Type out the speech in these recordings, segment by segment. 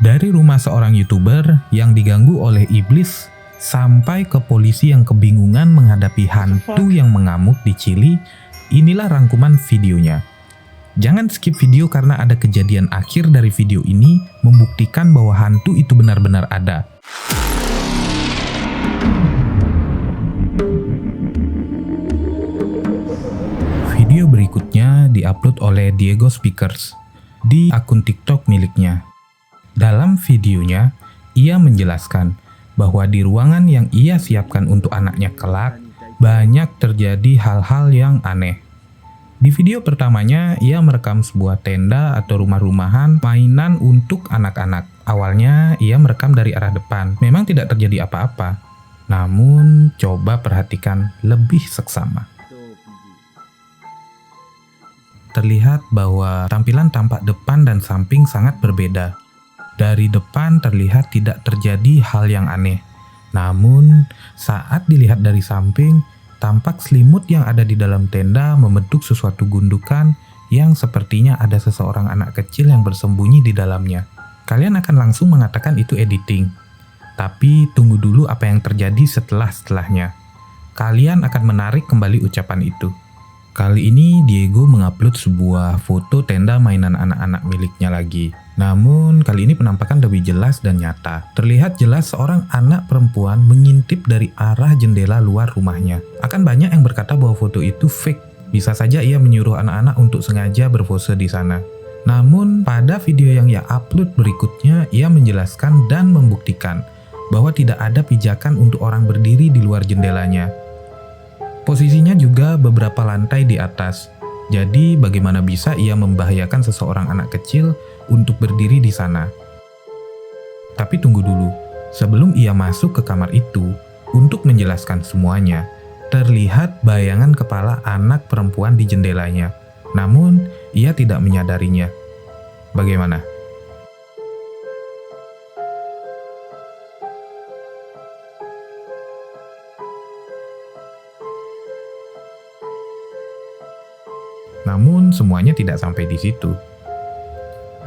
Dari rumah seorang YouTuber yang diganggu oleh iblis sampai ke polisi yang kebingungan menghadapi hantu yang mengamuk di Chili, inilah rangkuman videonya. Jangan skip video karena ada kejadian akhir dari video ini membuktikan bahwa hantu itu benar-benar ada. Video berikutnya diupload oleh Diego Speakers di akun TikTok miliknya. Dalam videonya, ia menjelaskan bahwa di ruangan yang ia siapkan untuk anaknya kelak, banyak terjadi hal-hal yang aneh. Di video pertamanya, ia merekam sebuah tenda atau rumah-rumahan mainan untuk anak-anak. Awalnya, ia merekam dari arah depan. Memang tidak terjadi apa-apa. Namun, coba perhatikan lebih seksama. Terlihat bahwa tampilan tampak depan dan samping sangat berbeda. Dari depan terlihat tidak terjadi hal yang aneh. Namun, saat dilihat dari samping, tampak selimut yang ada di dalam tenda membentuk sesuatu gundukan yang sepertinya ada seseorang anak kecil yang bersembunyi di dalamnya. Kalian akan langsung mengatakan itu editing. Tapi tunggu dulu apa yang terjadi setelahnya. Kalian akan menarik kembali ucapan itu. Kali ini Diego mengupload sebuah foto tenda mainan anak-anak miliknya lagi. Namun kali ini penampakan lebih jelas dan nyata. Terlihat jelas seorang anak perempuan mengintip dari arah jendela luar rumahnya. Akan banyak yang berkata bahwa foto itu fake. Bisa saja ia menyuruh anak-anak untuk sengaja berpose di sana. Namun pada video yang ia upload berikutnya, ia menjelaskan dan membuktikan bahwa tidak ada pijakan untuk orang berdiri di luar jendelanya. Posisinya juga beberapa lantai di atas. Jadi bagaimana bisa ia membahayakan seseorang anak kecil untuk berdiri di sana? Tapi tunggu dulu, sebelum ia masuk ke kamar itu untuk menjelaskan semuanya, terlihat bayangan kepala anak perempuan di jendelanya. Namun ia tidak menyadarinya. Bagaimana? Namun semuanya tidak sampai di situ.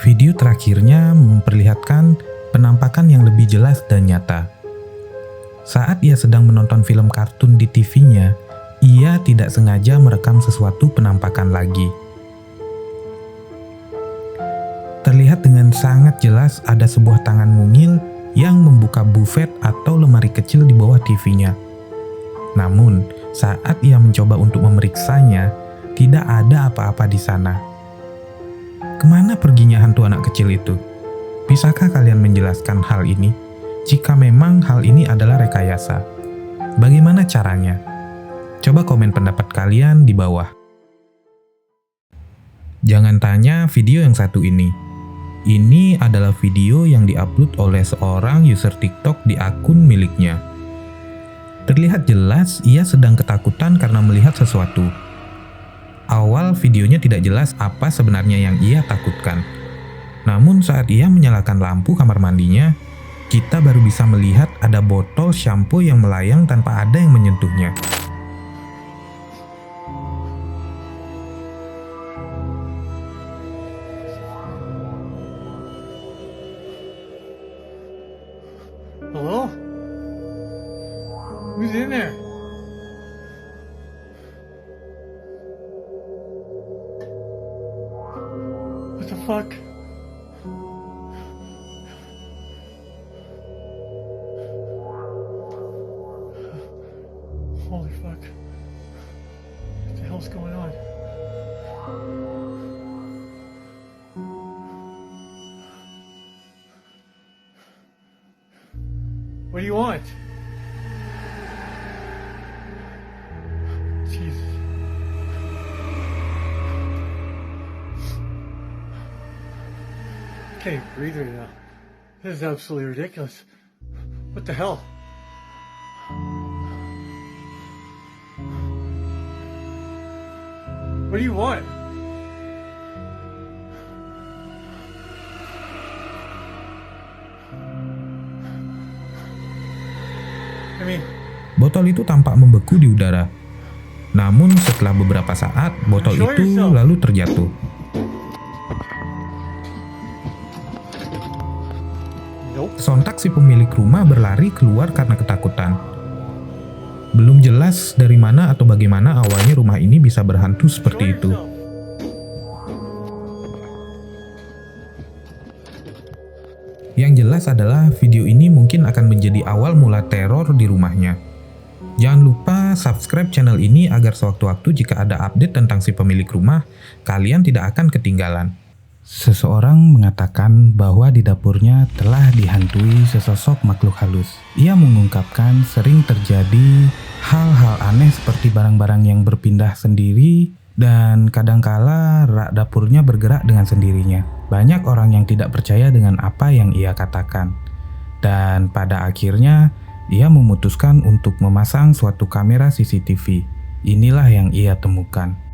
Video terakhirnya memperlihatkan penampakan yang lebih jelas dan nyata. Saat ia sedang menonton film kartun di TV-nya, ia tidak sengaja merekam sesuatu penampakan lagi. Terlihat dengan sangat jelas ada sebuah tangan mungil yang membuka bufet atau lemari kecil di bawah TV-nya. Namun, saat ia mencoba untuk memeriksanya, tidak ada apa-apa di sana. Kemana perginya hantu anak kecil itu? Bisakah kalian menjelaskan hal ini? Jika memang hal ini adalah rekayasa, bagaimana caranya? Coba komen pendapat kalian di bawah. Jangan tanya video yang satu ini. Ini adalah video yang diupload oleh seorang user TikTok di akun miliknya. Terlihat jelas ia sedang ketakutan karena melihat sesuatu. Awal videonya tidak jelas apa sebenarnya yang ia takutkan. Namun saat ia menyalakan lampu kamar mandinya, kita baru bisa melihat ada botol shampoo yang melayang tanpa ada yang menyentuhnya. Hello? Who's in there? What the fuck? Holy fuck. What the hell's going on? What do you want? Jesus. I can't even breathe right now. This is absolutely ridiculous. What the hell? What do you want? I mean, Botol itu tampak membeku di udara. Namun setelah beberapa saat, botol itu lalu terjatuh. Nope. Sontak si pemilik rumah berlari keluar karena ketakutan. Belum jelas dari mana atau bagaimana awalnya rumah ini bisa berhantu seperti itu. Yang jelas adalah video ini mungkin akan menjadi awal mula teror di rumahnya. Jangan lupa subscribe channel ini agar sewaktu-waktu jika ada update tentang si pemilik rumah, kalian tidak akan ketinggalan. Seseorang mengatakan bahwa di dapurnya telah dihantui sesosok makhluk halus. Ia mengungkapkan sering terjadi hal-hal aneh seperti barang-barang yang berpindah sendiri dan kadangkala rak dapurnya bergerak dengan sendirinya. Banyak orang yang tidak percaya dengan apa yang ia katakan. Dan pada akhirnya ia memutuskan untuk memasang suatu kamera CCTV. Inilah yang ia temukan.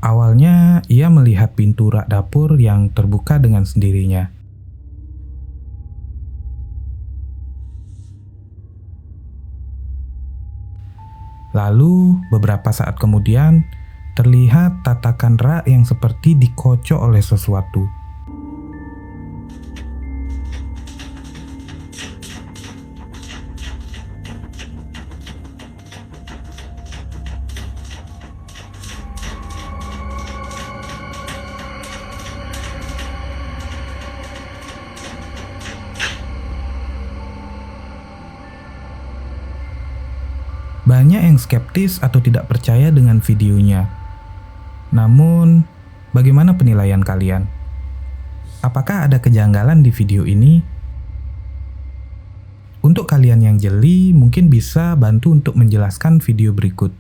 Awalnya, ia melihat pintu rak dapur yang terbuka dengan sendirinya. Lalu, beberapa saat kemudian, terlihat tatakan rak yang seperti dikocok oleh sesuatu. Banyak yang skeptis atau tidak percaya dengan videonya. Namun, bagaimana penilaian kalian? Apakah ada kejanggalan di video ini? Untuk kalian yang jeli, mungkin bisa bantu untuk menjelaskan video berikut.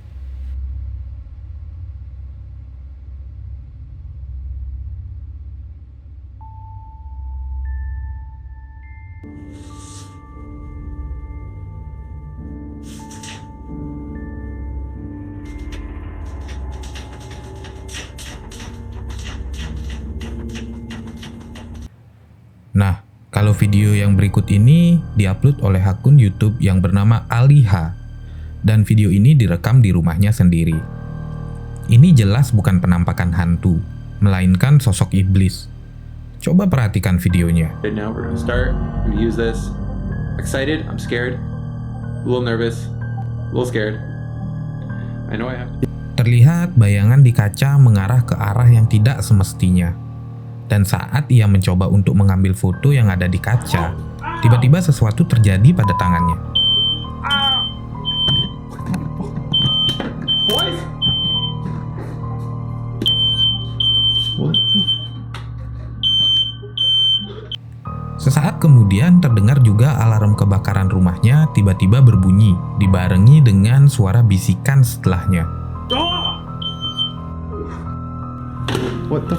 Nah, kalau video yang berikut ini diupload oleh akun YouTube yang bernama Aliha, dan video ini direkam di rumahnya sendiri. Ini jelas bukan penampakan hantu, melainkan sosok iblis. Coba perhatikan videonya. And now we're gonna start. I'm gonna use this. Excited, I'm scared. A little nervous, a little scared. I know I have to. Terlihat bayangan di kaca mengarah ke arah yang tidak semestinya. Dan saat ia mencoba untuk mengambil foto yang ada di kaca, tiba-tiba sesuatu terjadi pada tangannya. Boys! What? Sesaat kemudian terdengar juga alarm kebakaran rumahnya tiba-tiba berbunyi, dibarengi dengan suara bisikan setelahnya. What the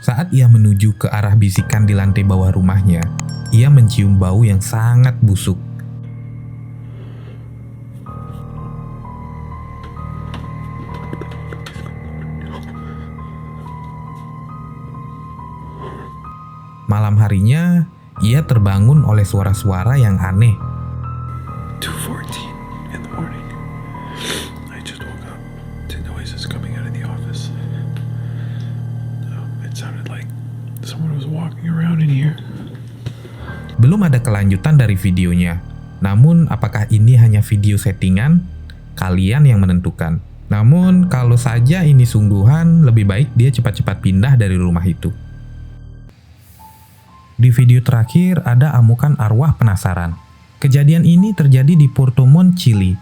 Saat ia menuju ke arah bisikan di lantai bawah rumahnya, ia mencium bau yang sangat busuk. Malam harinya, ia terbangun oleh suara-suara yang aneh. 2:14 in the morning. I just woke up to noises coming out of the office. It sounded like someone was walking around in here. Belum ada kelanjutan dari videonya. Namun, apakah ini hanya video settingan? Kalian yang menentukan. Namun, kalau saja ini sungguhan, lebih baik dia cepat-cepat pindah dari rumah itu. Di video terakhir ada amukan arwah penasaran. Kejadian ini terjadi di Puerto Montt, Chili.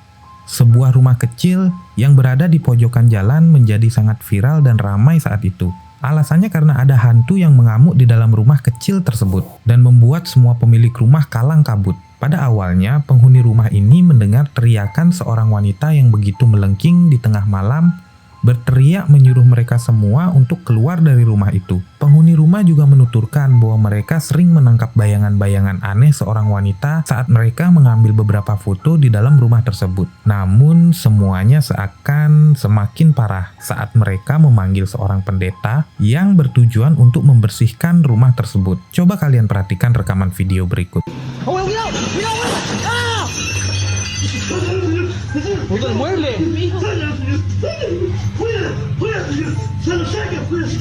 Sebuah rumah kecil yang berada di pojokan jalan menjadi sangat viral dan ramai saat itu. Alasannya karena ada hantu yang mengamuk di dalam rumah kecil tersebut dan membuat semua pemilik rumah kalang kabut. Pada awalnya, penghuni rumah ini mendengar teriakan seorang wanita yang begitu melengking di tengah malam, berteriak menyuruh mereka semua untuk keluar dari rumah itu. Penghuni rumah juga menuturkan bahwa mereka sering menangkap bayangan-bayangan aneh seorang wanita saat mereka mengambil beberapa foto di dalam rumah tersebut. Namun semuanya seakan semakin parah saat mereka memanggil seorang pendeta yang bertujuan untuk membersihkan rumah tersebut. Coba kalian perhatikan rekaman video berikut.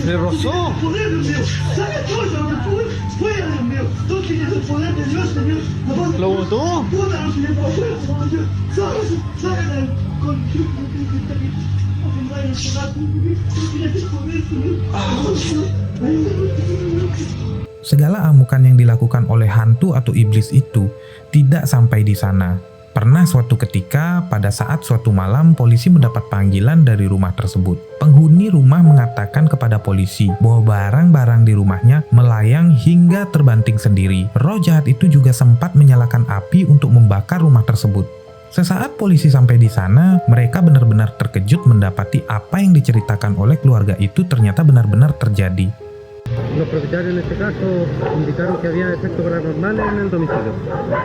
Me rozó. Lo botó. Segala amukan yang dilakukan oleh hantu atau iblis itu tidak sampai di sana. Pernah suatu ketika, pada saat suatu malam, polisi mendapat panggilan dari rumah tersebut. Penghuni rumah mengatakan kepada polisi bahwa barang-barang di rumahnya melayang hingga terbanting sendiri. Roh jahat itu juga sempat menyalakan api untuk membakar rumah tersebut. Sesaat polisi sampai di sana, mereka benar-benar terkejut mendapati apa yang diceritakan oleh keluarga itu ternyata benar-benar terjadi. Los propietarios en este caso indicaron que había efectos paranormales en el domicilio.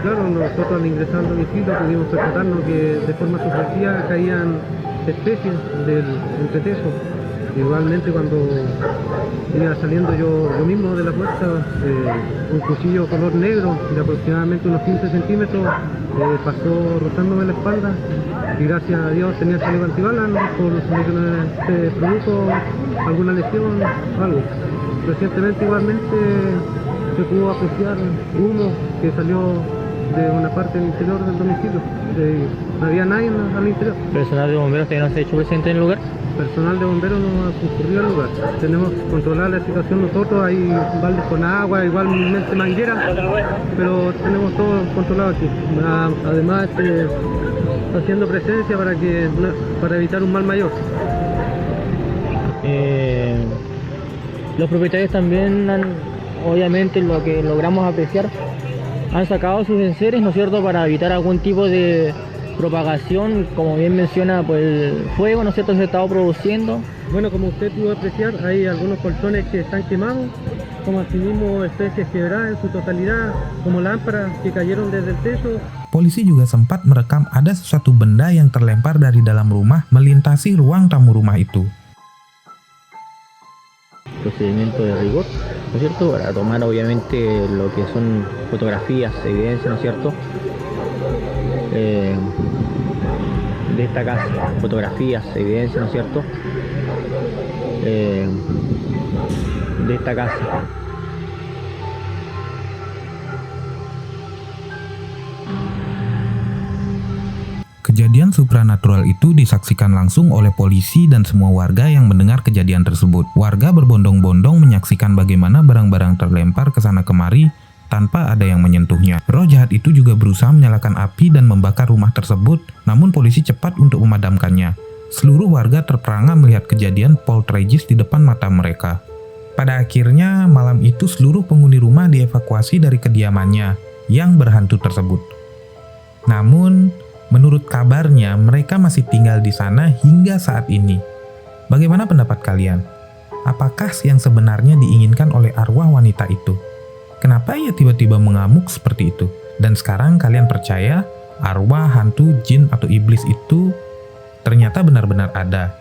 Claro, nosotros al ingresar al domicilio pudimos percatarnos que de forma sucesiva caían especies del entreteso. Igualmente cuando iba saliendo yo mismo de la puerta, un cuchillo color negro de aproximadamente unos 15 centímetros pasó rozándome la espalda y gracias a Dios tenía saliva antibalas, por lo que no se produjo alguna lesión o algo. Recientemente igualmente se pudo apreciar humo que salió de una parte del interior del domicilio. No había nadie al interior. ¿Personal de bomberos todavía no se ha hecho presente en el lugar? Personal de bomberos no ha concurrido al lugar. Tenemos controlada la situación nosotros, hay baldes con agua, igualmente manguera, pero tenemos todo controlado aquí. Además, haciendo presencia para evitar un mal mayor. Los propietarios también obviamente lo que logramos apreciar, han sacado sus enseres, ¿no es cierto?, para evitar algún tipo de propagación, como bien menciona, pues el fuego, ¿no es cierto?, se ha estado produciendo. Bueno, como usted pudo apreciar, hay algunos colchones que están quemados, como asimismo especies quebradas en su totalidad, como lámparas que cayeron desde el techo. Polisi juga sempat merekam ada sesuatu benda yang terlempar dari dalam rumah melintasi ruang tamu rumah itu. Procedimiento de rigor, ¿no es cierto?, para tomar obviamente lo que son fotografías, evidencia, ¿no es cierto?, de esta casa, fotografías, evidencia, ¿no es cierto?, de esta casa. Kejadian supranatural itu disaksikan langsung oleh polisi dan semua warga yang mendengar kejadian tersebut. Warga berbondong-bondong menyaksikan bagaimana barang-barang terlempar ke sana kemari tanpa ada yang menyentuhnya. Roh jahat itu juga berusaha menyalakan api dan membakar rumah tersebut, namun polisi cepat untuk memadamkannya. Seluruh warga terperangah melihat kejadian poltergeist di depan mata mereka. Pada akhirnya, malam itu seluruh penghuni rumah dievakuasi dari kediamannya yang berhantu tersebut. Namun, menurut kabarnya, mereka masih tinggal di sana hingga saat ini. Bagaimana pendapat kalian? Apakah yang sebenarnya diinginkan oleh arwah wanita itu? Kenapa ia tiba-tiba mengamuk seperti itu? Dan sekarang kalian percaya arwah, hantu, jin, atau iblis itu ternyata benar-benar ada?